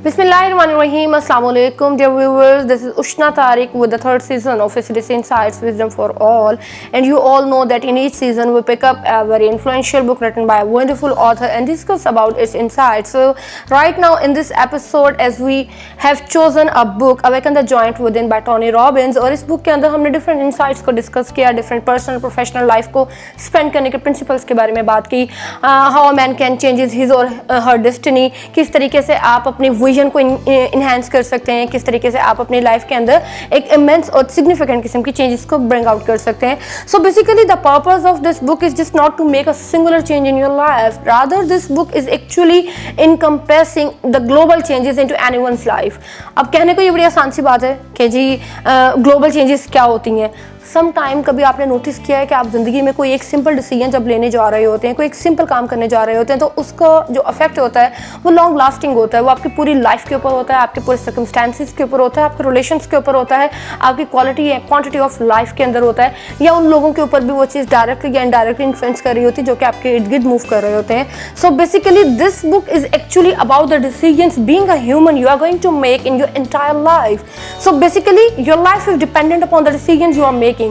Bismillahirrahmanirrahim. Assalamu alaikum, dear viewers. This is Ushna Tariq with the third season of SDC Insights Wisdom for All. And you all know that in each season we pick up a very influential book written by a wonderful author and discuss about its insights. So right now in this episode, as we have chosen a book, Awaken the Giant Within by Tony Robbins, और इस book के अंदर हमने different insights को discuss किया, different personal professional life को spend करने के principles के बारे में बात की, how a man can change his or her destiny, किस तरीके से आप अपनी विजन को इनहेंस कर सकते हैं, किस तरीके से आप अपनी लाइफ के अंदर एक इमेंस और सिग्निफिकेंट किस्म की चेंजेस को ब्रिंग आउट कर सकते हैं. So basically the purpose of this book is just not to make a singular change in your life, rather this book is actually encompassing the global changes into anyone's life. अब कहने को ये बड़ी आसान सी बात है कि जी ग्लोबल चेंजेस क्या होती हैं. सम टाइम कभी आपने नोटिस किया है कि आप ज़िंदगी में कोई एक सिंपल डिसीजन जब लेने जा रहे होते हैं, कोई एक सिंपल काम करने जा रहे होते हैं, तो उसका जो इफेक्ट होता है वो लॉन्ग लास्टिंग होता है. वो आपकी पूरी लाइफ के ऊपर होता है, आपके पूरे सर्कमस्टेंसेस के ऊपर होता है, आपके रिलेशंस के ऊपर होता है, आपकी क्वालिटी या क्वांटिटी ऑफ लाइफ के अंदर होता है, या उन लोगों के ऊपर भी वो चीज़ डायरेक्टली या इनडायरेक्टली इन्फ्लुएंस कर रही होती है जो कि आपके इर्द गिर्द मूव कर रहे होते हैं. So basically this book is actually about the decisions being a human you are going to make in your entire life. So basically your life is dependent upon the decisions you are making,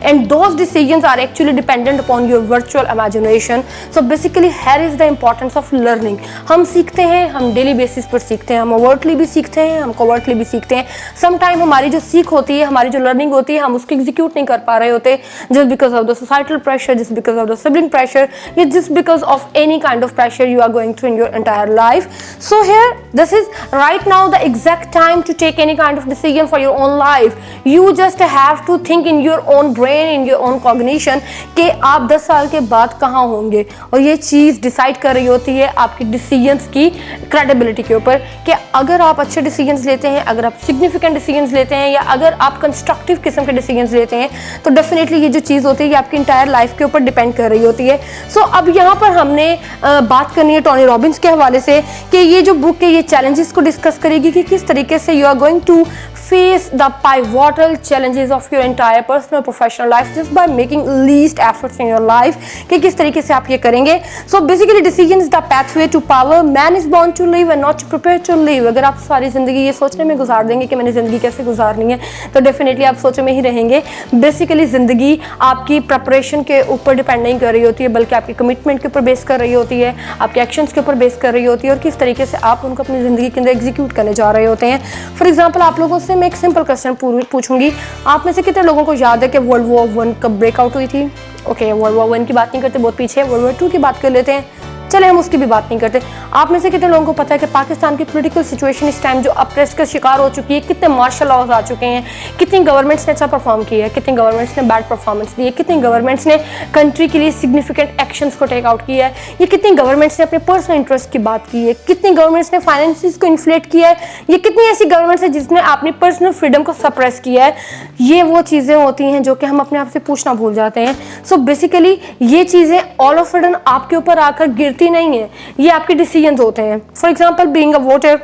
and those decisions are actually dependent upon your virtual imagination. So basically here is the importance of learning. हम सीखते हैं, हम daily basis पर सीखते हैं, हम overtly भी सीखते हैं, हम covertly भी सीखते हैं. Sometime हमारी जो सीख होती है, हमारी जो learning होती है, हम उसको execute नहीं कर पा रहे होते just because of the societal pressure, just because of the sibling pressure, या just because of any kind of pressure you are going through in your entire life. So here this is right now the exact time to take any kind of decision for your own life. You just have to think in your own brain, in your own cognition कि आप 10 साल के बाद कहाँ होंगे, और ये चीज़ decide कर रही होती है आपकी डिसीजंस की क्रेडिबिलिटी के ऊपर कि अगर आप अच्छे डिसीजंस लेते हैं, अगर आप सिग्निफिकेंट डिसीजंस लेते हैं, या अगर आप कंस्ट्रक्टिव किस्म के डिसीजंस लेते हैं, तो डेफिनेटली ये जो चीज़ होती है ये आपकी इंटायर लाइफ के ऊपर डिपेंड कर रही होती है. सो अब यहाँ पर हमने बात करनी है टोनी रॉबिन्स के हवाले से कि ये जो बुक है ये चैलेंजेस को डिस्कस करेगी कि किस तरीके से you are going to face the pivotal challenges of your entire personal professional life just by making least efforts in your life, कि किस तरीके से आप ये करेंगे. So basically decision is the pathway to power. Man is born to live and not to prepare to live. अगर आप सारी ज़िंदगी ये सोचने में गुजार देंगे कि मैंने ज़िंदगी कैसे गुजारनी है, तो डेफिनेटली आप सोचे में ही रहेंगे. बेसिकली ज़िंदगी आपकी प्रिपरेशन के ऊपर डिपेंड नहीं कर रही होती है, बल्कि आपकी कमिटमेंट के ऊपर बेस कर रही होती है, आपके एक्शंस के ऊपर बेस कर रही होती है, और किस तरीके से आप उनको अपनी ज़िंदगी के अंदर एग्जीक्यूट करने जा रहे होते हैं. फॉर एग्जाम्पल आप लोगों से मैं एक सिंपल क्वेश्चन पूछूंगी. आप में से कितने लोगों को याद है कि वर्ल्ड वॉर 1 कब ब्रेकआउट हुई थी? ओके, वर्ल्ड वॉर 1 की बात नहीं करते, बहुत पीछे वर्ल्ड वॉर 2 की बात कर लेते हैं. चले हम उसकी भी बात नहीं करते. आप में से कितने लोगों को पता है कि पाकिस्तान की पॉलिटिकल सिचुएशन इस टाइम जो अप्रेस का शिकार हो चुकी है, कितने मार्शल लॉज आ चुके हैं, कितनी गवर्नमेंट्स ने अच्छा परफॉर्म किया है, कितनी गवर्नमेंट्स ने बैड परफॉर्मेंस दी है, कितनी गवर्नमेंट्स ने कंट्री के लिए सिग्निफिकेंट एक्शंस को टेक आउट किया है, ये कितनी गवर्नमेंट्स ने अपने पर्सनल इंटरेस्ट की बात की है, कितनी गवर्नमेंट्स ने फाइनेंसिस को इन्फ्लेट किया है, ये कितनी ऐसी गवर्नमेंट्स है जिसने अपनी पर्सनल फ्रीडम को सप्रेस किया है. ये वो चीज़ें होती हैं जो कि हम अपने आप से पूछना भूल जाते हैं. सो बेसिकली ये चीज़ें ऑल ऑफ सडन आपके ऊपर आकर गिरती नहीं है, ये आपके डिसीजंस होते हैं. For example being a voter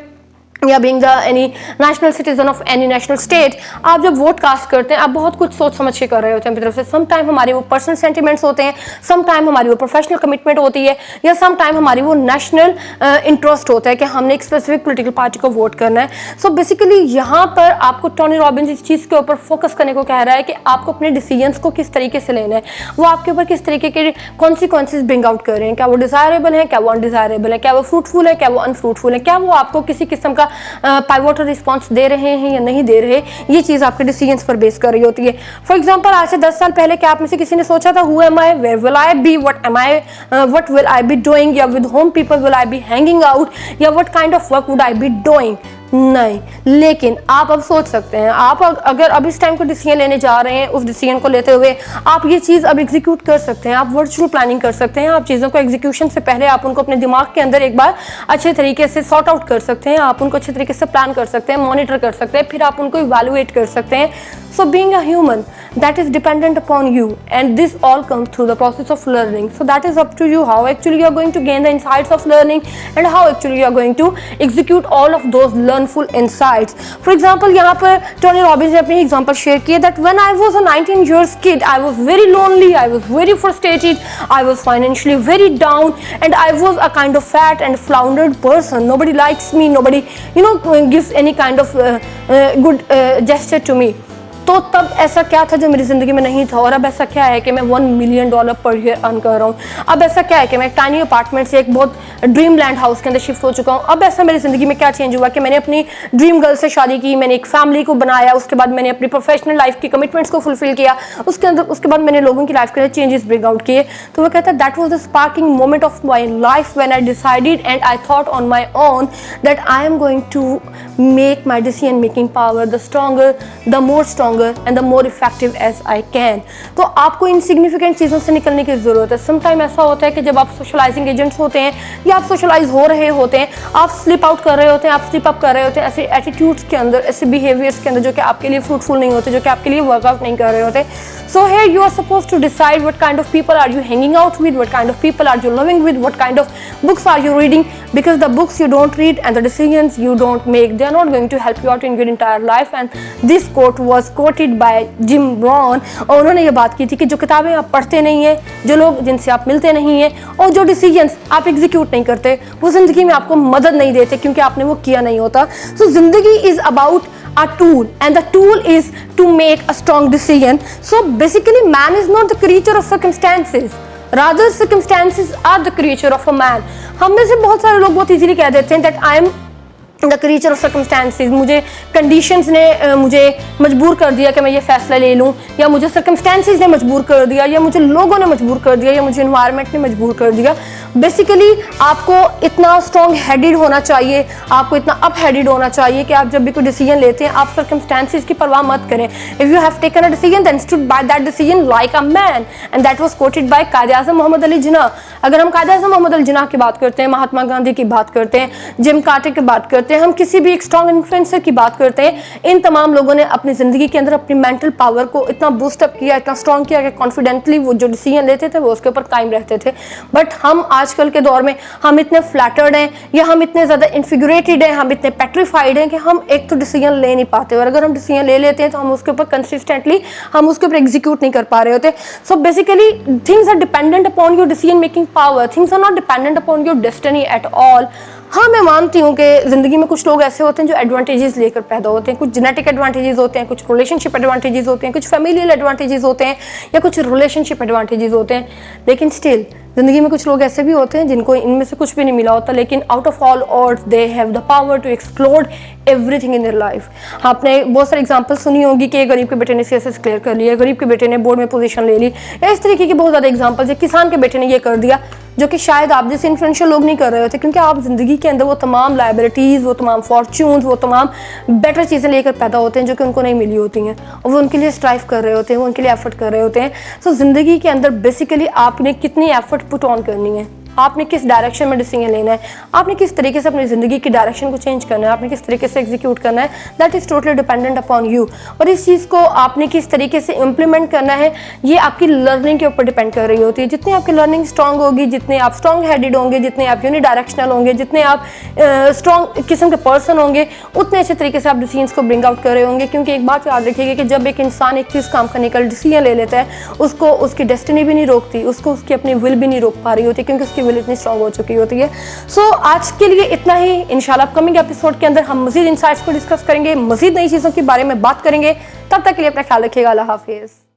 या being the any national citizen of any national state, आप जब वोट कास्ट करते हैं आप बहुत कुछ सोच समझ के कर रहे होते हैं अपनी तरफ से. सम टाइम हमारे वो पर्सनल सेंटिमेंट्स होते हैं, सम टाइम हमारी वो प्रोफेशनल कमिटमेंट होती है, या सम टाइम हमारी वो नेशनल इंटरेस्ट होता है कि हमने एक स्पेसिफिक पॉलिटिकल पार्टी को वोट करना है. सो बेसिकली यहाँ पर आपको टोनी रॉबिन्स इस चीज़ के ऊपर फोकस करने को कह रहा है कि आपको अपने डिसीजंस को किस तरीके से लेना है, वो आपके ऊपर किस तरीके के कॉन्सिक्वेंसेज ब्रिंग आउट कर रहे हैं, क्या वो डिजायरेबल है, क्या वो अनडिजायरेबल है, क्या वो फ्रूटफुल है, क्या वो अनफ्रूटफुल है, क्या वो आपको किसी किस्म का पाइवोटल रिस्पॉन्स दे रहे हैं या नहीं दे रहे. ये चीज़ आपके डिसीजंस पर बेस कर रही होती है. फॉर एग्जांपल आज से 10 साल पहले क्या आप में से किसी ने सोचा था who am I, where will I be, what will I be doing, या with home people will I be hanging out, या what kind of work would I be doing? नहीं. लेकिन आप अब सोच सकते हैं, आप अगर अब इस टाइम को डिसीजन लेने जा रहे हैं, उस डिसीजन को लेते हुए आप ये चीज़ अब एग्जीक्यूट कर सकते हैं, आप वर्चुअल प्लानिंग कर सकते हैं, आप चीज़ों को एग्जीक्यूशन से पहले आप उनको अपने दिमाग के अंदर एक बार अच्छे तरीके से सॉर्ट आउट कर सकते हैं, आप उनको अच्छे तरीके से प्लान कर सकते हैं, मॉनिटर कर सकते हैं, फिर आप उनको इवैल्यूएट कर सकते हैं. So being a human that is dependent upon you, and this all comes through the process of learning. So that is up to you how actually you are going to gain the insights of learning and how actually you are going to execute all of those learnful insights. For example, यहाँ पर Tony Robbins ने अपनी example share किया that when I was a 19 years kid, I was very lonely, I was very frustrated, I was financially very down, and I was a kind of fat and floundered person. Nobody likes me, nobody gives any kind of good gesture to me. तो तब ऐसा क्या था जो मेरी ज़िंदगी में नहीं था, और अब ऐसा क्या है कि मैं $1 million पर ईयर अर्न कर रहा हूँ। अब ऐसा क्या है कि मैं एक टाइनी अपार्टमेंट से एक बहुत ड्रीम लैंड हाउस के अंदर शिफ्ट हो चुका हूँ। अब ऐसा मेरी ज़िंदगी में क्या चेंज हुआ कि मैंने अपनी ड्रीम गर्ल से शादी की, मैंने एक फैमिली को बनाया, उसके बाद मैंने अपनी प्रोफेशनल लाइफ की कमिटमेंट्स को फुलफिल किया, उसके बाद मैंने लोगों की लाइफ के अंदर चेंजेस ब्रिंग आउट किए। तो वो कहता है that was the sparking moment of my life when I decided and I thought on my own that I am going to make my decision making power the stronger, the more stronger and the more effective as I can. तो आपको insignificant चीज़ों से निकलने की ज़रूरत है। Sometime ऐसा होता है कि जब आप सोशलाइजिंग एजेंट्स होते हैं या आप सोशलाइज हो रहे होते हैं, आप स्लिप आउट कर रहे होते हैं, आप स्लिप अप कर रहे होते हैं ऐसे एटीट्यूड्स के अंदर, ऐसे बिहेवियर्स के अंदर जो कि आपके लिए फ्रूटफुल नहीं होते, जो कि आपके लिए वर्कआउट नहीं कर रहे होते। So here you are supposed to decide what kind of people are you hanging out with, what kind of people are you living with, what kind of books are you reading, because the books you don't read and the decisions you don't make, they are not going to help you out in your entire life. And this quote was quoted by Jim Rohn, और उन्होंने ये बात की थी कि जो किताबें आप पढ़ते नहीं हैं, जो लोग जिनसे आप मिलते नहीं हैं, और जो डिसीजंस आप एग्जीक्यूट नहीं करते, वो ज़िंदगी में आपको मदद नहीं देते क्योंकि आपने वो किया नहीं होता। So ज़िंदगी is about a tool, and the tool is to make a strong decision. So basically man is not the creature of circumstances, rather circumstances are the creature of a man. हम में से बहुत सारे लोग बहुत easily कह देते हैं that I am the creature of circumstances, मुझे कंडीशंस ने मुझे मजबूर कर दिया कि मैं ये फैसला ले लूँ, या मुझे सर्कमस्टेंसेज ने मजबूर कर दिया, या मुझे लोगों ने मजबूर कर दिया, या मुझे इन्वायरमेंट ने मजबूर कर दिया। बेसिकली आपको इतना स्ट्रॉन्ग हेडेड होना चाहिए, आपको इतना अप हेडेड होना चाहिए कि आप जब भी कोई डिसीजन लेते हैं आप सर्कमस्टेंसेज की परवाह मत करें। If you have taken a decision then stood by that decision like a man, and that was quoted by Quaid-e-Azam Mohammad Ali Jinnah. अगर हम कायद-ए-आज़म मोहम्मद अली जिन्ना की बात करते हैं, महात्मा गांधी की बात करते हैं, जिम कार्टर की बात करते हैं, हम किसी भी एक स्ट्रॉन्ग इन्फ्लुएंसर की बात करते हैं, इन तमाम लोगों ने अपनी ज़िंदगी के अंदर अपनी मेंटल पावर को इतना बूस्टअप किया, इतना स्ट्रॉन्ग किया कि कॉन्फिडेंटली वो जो डिसीजन लेते थे वो उसके ऊपर कायम रहते थे। बट हम आजकल के दौर में हम इतने फ्लैटर्ड हैं, या हम इतने ज़्यादा इन्फिगरेटेड हैं, हम इतने पेट्रीफाइड हैं कि हम एक तो डिसीजन ले नहीं पाते, और अगर हम डिसीजन ले लेते हैं तो हम उसके ऊपर कंसिस्टेंटली हम उसके ऊपर एग्जीक्यूट नहीं कर पा रहे होते। So basically things are dependent upon your decision making power, things are not dependent upon your destiny at all. हाँ, मैं मानती हूँ कि ज़िंदगी में कुछ लोग ऐसे होते हैं जो एडवांटेजेस लेकर पैदा होते हैं, कुछ जेनेटिक एडवांटेजेस होते हैं, कुछ रिलेशनशिप एडवांटेजेस होते हैं, कुछ फैमिलियल एडवांटेजेस होते हैं, या कुछ रिलेशनशिप एडवांटेजेस होते हैं। लेकिन स्टिल ज़िंदगी में कुछ लोग ऐसे भी होते हैं जिनको इनमें से कुछ भी नहीं मिला होता, लेकिन out of all odds they have the power to explore everything in their life. आपने बहुत सारी एग्जांपल सुनी होगी कि गरीब के बेटे ने सीएसएस क्लियर कर लिया, गरीब के बेटे ने बोर्ड में पोजीशन ले ली, या इस तरीके की बहुत ज़्यादा एग्जांपल्स है। किसान के बेटे ने ये कर दिया जो कि शायद आप जैसे इन्फ्लुएंशियल लोग नहीं कर रहे होते, क्योंकि आप ज़िंदगी के अंदर वो तमाम लाइबिलिटीज़, वो तमाम फॉर्च्यून्स, वो तमाम बेटर चीज़ें लेकर पैदा होते हैं जो कि उनको नहीं मिली होती हैं, और वो उनके लिए स्ट्राइव कर रहे होते हैं, वो उनके लिए एफर्ट कर रहे होते हैं। सो ज़िंदगी के अंदर बेसिकली आपने कितनी एफर्ट पुट ऑन करनी है, आपने किस डायरेक्शन में डिसीजन लेना है, आपने किस तरीके से अपनी ज़िंदगी की डायरेक्शन को चेंज करना है, आपने किस तरीके से एग्जीक्यूट करना है, that is totally dependent upon you. और इस चीज़ को आपने किस तरीके से इम्प्लीमेंट करना है, ये आपकी लर्निंग के ऊपर डिपेंड कर रही होती है। जितनी आपकी लर्निंग स्ट्रॉन्ग होगी, जितने आप स्ट्रॉन्ग हेडेड होंगे, जितने आप यूनिडायरेक्शनल होंगे, जितने आप स्ट्रॉन्ग किस्म के पर्सन होंगे, उतने अच्छे तरीके से आप डिसीजंस को ब्रिंग आउट कर रहे होंगे। क्योंकि एक बात याद रखिएगा कि जब एक इंसान एक चीज़ काम करने का डिसीजन ले लेता है, उसको उसकी डेस्टिनी भी नहीं रोकती, उसको उसकी अपनी विल भी नहीं रोक पा रही होती, क्योंकि उसकी विल इतनी स्ट्रॉन्ग हो चुकी होती है। सो आज के लिए इतना ही। इंशाल्लाह अपकमिंग एपिसोड के अंदर हम मज़ीद इनसाइट्स को डिस्कस करेंगे, मज़ीद नई चीज़ों के बारे में बात करेंगे। तब तक के लिए अपना ख्याल रखिएगा। अल्लाह हाफिज़।